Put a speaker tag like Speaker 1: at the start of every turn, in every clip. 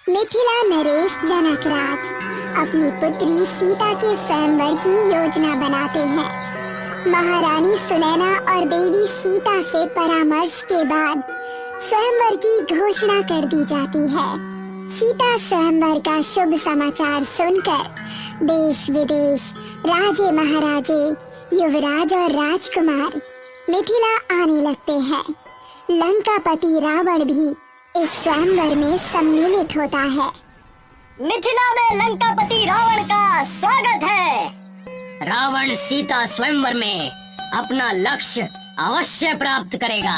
Speaker 1: मिथिला नरेश जनकराज अपनी पुत्री सीता के स्वयंवर की योजना बनाते हैं। महारानी सुनैना और देवी सीता से परामर्श के बाद स्वयंवर की घोषणा कर दी जाती है। सीता स्वयंवर का शुभ समाचार सुनकर देश विदेश, राजे महाराजे, युवराज और राजकुमार मिथिला आने लगते हैं। लंकापति रावण भी इस स्वयंवर में सम्मिलित होता है।
Speaker 2: मिथिला में लंकापति रावण का स्वागत है। रावण सीता स्वयंवर में अपना लक्ष्य अवश्य प्राप्त करेगा।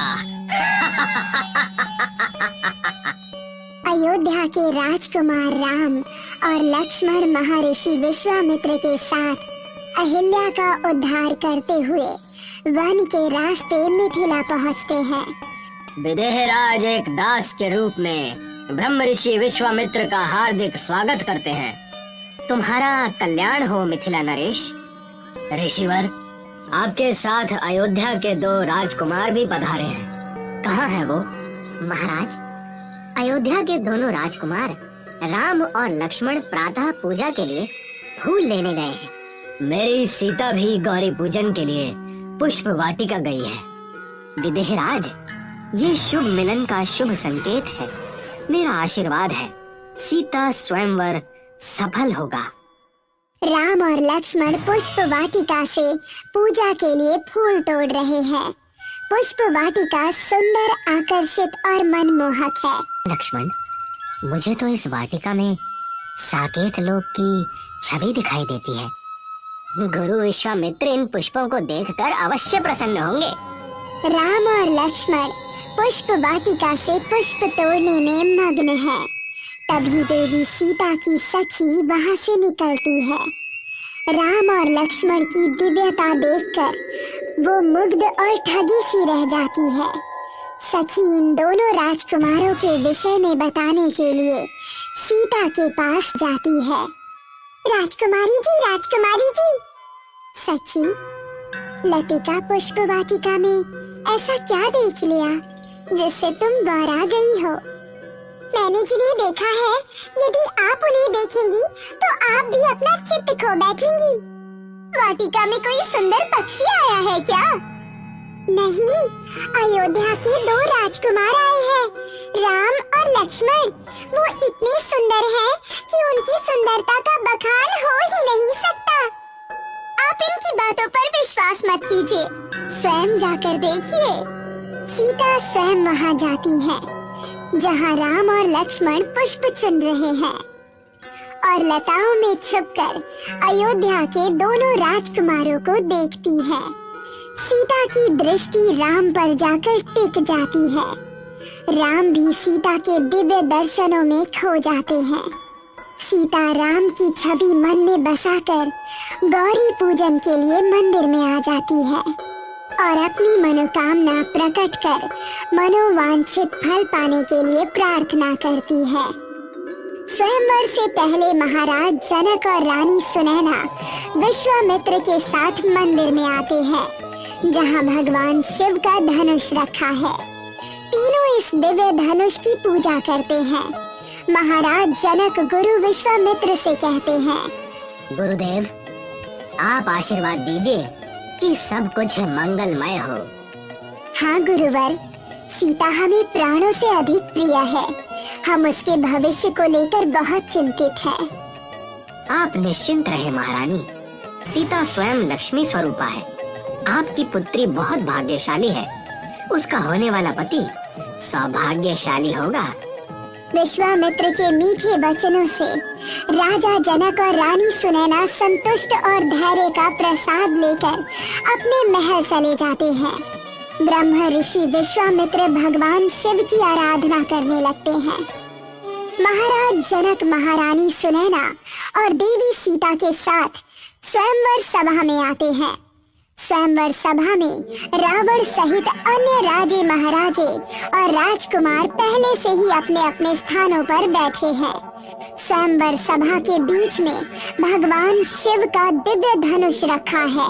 Speaker 1: अयोध्या के राजकुमार राम और लक्ष्मण महर्षि विश्वामित्र के साथ अहिल्या का उद्धार करते हुए वन के रास्ते मिथिला पहुँचते हैं।
Speaker 2: विदेहराज एक दास के रूप में ब्रह्म ऋषि विश्वामित्र का हार्दिक स्वागत करते हैं। तुम्हारा कल्याण हो मिथिला नरेश। ऋषिवर, आपके साथ अयोध्या के 2 राजकुमार भी पधारे हैं। कहाँ हैं वो?
Speaker 3: महाराज, अयोध्या के दोनों राजकुमार राम और लक्ष्मण प्रातः पूजा के लिए फूल लेने गए हैं।
Speaker 2: मेरी सीता भी गौरी पूजन के लिए पुष्प वाटिका गई है।
Speaker 3: विदेहराज, ये शुभ मिलन का शुभ संकेत है। मेरा आशीर्वाद है, सीता स्वयंवर सफल होगा।
Speaker 1: राम और लक्ष्मण पुष्प वाटिका से पूजा के लिए फूल तोड़ रहे हैं। पुष्प वाटिका सुंदर, आकर्षित और मनमोहक है।
Speaker 3: लक्ष्मण, मुझे तो इस वाटिका में साकेत लोक की छवि दिखाई देती है। गुरु विश्वामित्र इन पुष्पों को देखकर अवश्य प्रसन्न होंगे।
Speaker 1: राम और लक्ष्मण पुष्प वाटिका से पुष्प तोड़ने में मग्न है। तभी देवी सीता की सखी वहां से निकलती है। राम और लक्ष्मण की दिव्यता देखकर वो मुग्ध और ठगी सी रह जाती है। सखी इन दोनों राजकुमारों के विषय में बताने के लिए सीता के पास जाती है। राजकुमारी जी। सखी, लतिका पुष्प वाटिका में ऐसा क्या देख लिया जिससे तुम बौरा गई हो? मैंने जिन्हें देखा है, यदि आप उन्हें देखेंगी तो आप भी अपना चित्त खो बैठेंगी। वाटिका में कोई सुंदर पक्षी आया है क्या? नहीं, अयोध्या के 2 राजकुमार आए हैं, राम और लक्ष्मण। वो इतने सुंदर हैं कि उनकी सुंदरता का बखान हो ही नहीं सकता। आप इनकी बातों पर विश्वास मत कीजिए, स्वयं जाकर देखिए। सीता स्वयं वहां जाती है जहां राम और लक्ष्मण पुष्प चुन रहे हैं और लताओं में छुपकर अयोध्या के दोनों राजकुमारों को देखती है। सीता की दृष्टि राम पर जाकर टिक जाती है। राम भी सीता के दिव्य दर्शनों में खो जाते हैं। सीता राम की छवि मन में बसाकर गौरी पूजन के लिए मंदिर में आ जाती है और अपनी मनोकामना प्रकट कर मनोवांछित फल पाने के लिए प्रार्थना करती है। स्वयंवर से पहले महाराज जनक और रानी सुनैना विश्वामित्र के साथ मंदिर में आते हैं जहां भगवान शिव का धनुष रखा है। तीनों इस दिव्य धनुष की पूजा करते हैं। महाराज जनक गुरु विश्वामित्र से कहते हैं,
Speaker 3: गुरुदेव, आप आशीर्वाद दीजिए कि सब कुछ मंगलमय हो।
Speaker 1: हाँ गुरुवर, सीता हमें प्राणों से अधिक प्रिय है। हम उसके भविष्य को लेकर बहुत चिंतित हैं।
Speaker 3: आप निश्चिंत रहे महारानी, सीता स्वयं लक्ष्मी स्वरूपा है। आपकी पुत्री बहुत भाग्यशाली है। उसका होने वाला पति सौभाग्यशाली होगा।
Speaker 1: विश्वामित्र के मीठे वचनों से राजा जनक और रानी सुनैना संतुष्ट और धैर्य का प्रसाद लेकर अपने महल चले जाते हैं। ब्रह्म ऋषि विश्वामित्र भगवान शिव की आराधना करने लगते हैं। महाराज जनक महारानी सुनैना और देवी सीता के साथ स्वयंवर सभा में आते हैं। स्वयंवर सभा में रावण सहित अन्य राजे महाराजे और राजकुमार पहले से ही अपने अपने स्थानों पर बैठे हैं। स्वयंवर सभा के बीच में भगवान शिव का दिव्य धनुष रखा है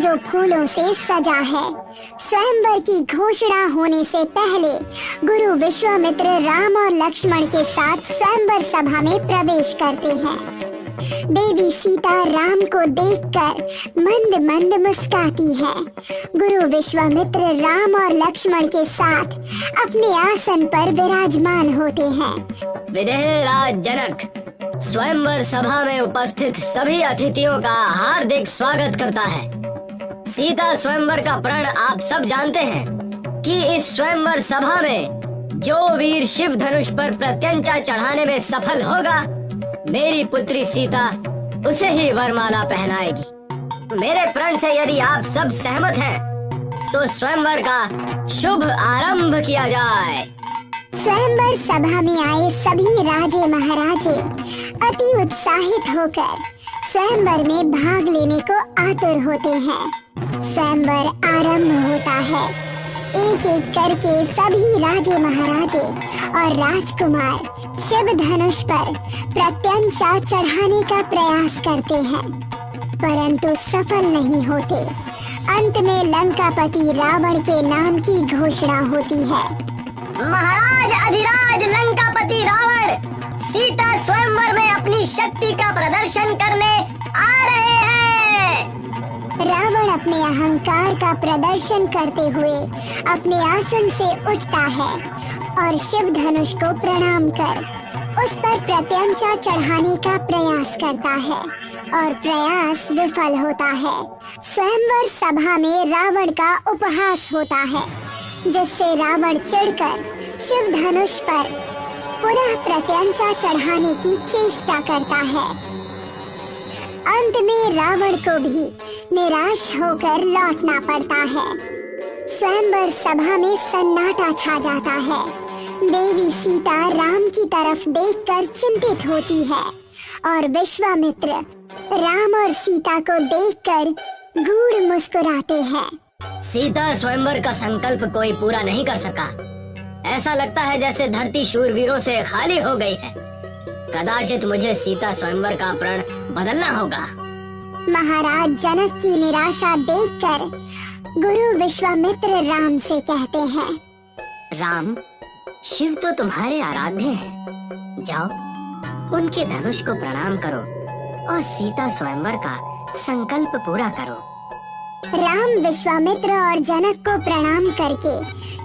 Speaker 1: जो फूलों से सजा है। स्वयंवर की घोषणा होने से पहले गुरु विश्वामित्र राम और लक्ष्मण के साथ स्वयंवर सभा में प्रवेश करते हैं। देवी सीता राम को देखकर मंद मंद मुस्काती है। गुरु विश्वामित्र राम और लक्ष्मण के साथ अपने आसन पर विराजमान होते हैं।
Speaker 2: विदेह राज जनक स्वयंवर सभा में उपस्थित सभी अतिथियों का हार्दिक स्वागत करता है। सीता स्वयंवर का प्रण आप सब जानते हैं कि इस स्वयंवर सभा में जो वीर शिव धनुष पर प्रत्यंचा चढ़ाने में सफल होगा, मेरी पुत्री सीता उसे ही वरमाला पहनाएगी। मेरे प्रण से यदि आप सब सहमत हैं, तो स्वयंवर का शुभ आरंभ किया जाए।
Speaker 1: स्वयंवर सभा में आए सभी राजे महाराजे अति उत्साहित होकर स्वयंवर में भाग लेने को आतुर होते हैं। स्वयंवर आरंभ होता है। एक एक करके सभी राजे महाराजे और राजकुमार शिव धनुष पर प्रत्यंचा चढ़ाने का प्रयास करते हैं, परंतु सफल नहीं होते। अंत में लंकापति रावण के नाम की घोषणा होती है।
Speaker 2: महाराज अधिराज लंकापति रावण सीता स्वयंवर में अपनी शक्ति का प्रदर्शन करने आ रहे हैं।
Speaker 1: रावण अपने अहंकार का प्रदर्शन करते हुए अपने आसन से उठता है और शिव धनुष को प्रणाम कर उस पर प्रत्यंचा चढ़ाने का प्रयास करता है और प्रयास विफल होता है। स्वयंवर सभा में रावण का उपहास होता है, जिससे रावण चिढ़कर शिव धनुष पर पुनः प्रत्यंचा चढ़ाने की चेष्टा करता है। अंत में रावण को भी निराश होकर लौटना पड़ता है। स्वयंवर सभा में सन्नाटा छा जाता है। देवी सीता राम की तरफ देखकर चिंतित होती है और विश्वामित्र राम और सीता को देखकर गूढ़ मुस्कुराते हैं।
Speaker 2: सीता स्वयंवर का संकल्प कोई पूरा नहीं कर सका। ऐसा लगता है जैसे धरती शूरवीरों से खाली हो गई है। कदाचित मुझे सीता स्वयंवर का प्रण बदलना होगा।
Speaker 1: महाराज जनक की निराशा देखकर गुरु विश्वामित्र राम से कहते हैं,
Speaker 3: राम, शिव तो तुम्हारे आराध्य हैं। जाओ उनके धनुष को प्रणाम करो और सीता स्वयंवर का संकल्प पूरा करो।
Speaker 1: राम विश्वामित्र और जनक को प्रणाम करके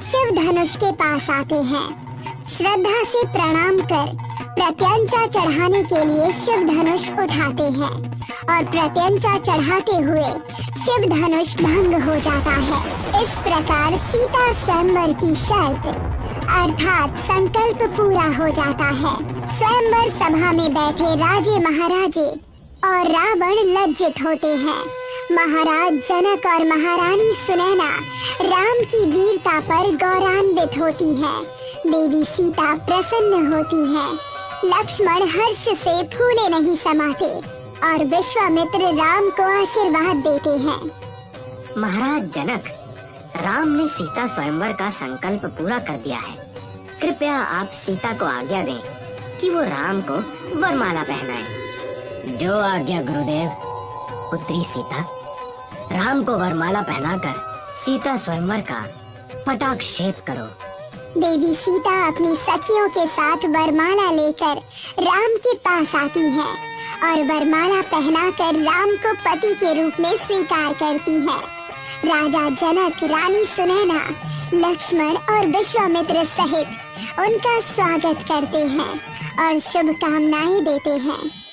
Speaker 1: शिव धनुष के पास आते हैं। श्रद्धा से प्रणाम कर प्रत्यंचा चढ़ाने के लिए शिव धनुष उठाते हैं और प्रत्यंचा चढ़ाते हुए शिव धनुष भंग हो जाता है। इस प्रकार सीता स्वयंवर की शर्त अर्थात संकल्प पूरा हो जाता है। स्वयंवर सभा में बैठे राजे महाराजे और रावण लज्जित होते हैं। महाराज जनक और महारानी सुनैना राम की वीरता पर गौरवान्वित होती है। देवी सीता प्रसन्न होती है। लक्ष्मण हर्ष से फूले नहीं समाते और विश्वामित्र राम को आशीर्वाद देते हैं।
Speaker 3: महाराज जनक, राम ने सीता स्वयंवर का संकल्प पूरा कर दिया है। कृपया आप सीता को आज्ञा दें कि वो राम को वरमाला पहनाए।
Speaker 2: जो आज्ञा गुरुदेव।
Speaker 3: पुत्री सीता, राम को वरमाला पहनाकर सीता स्वयंवर का पटाक्षेप करो।
Speaker 1: देवी सीता अपनी सखियों के साथ वरमाला लेकर राम के पास आती है और वरमाला पहनाकर राम को पति के रूप में स्वीकार करती है। राजा जनक, रानी सुनैना, लक्ष्मण और विश्वामित्र सहित उनका स्वागत करते हैं और शुभकामनाएं देते हैं।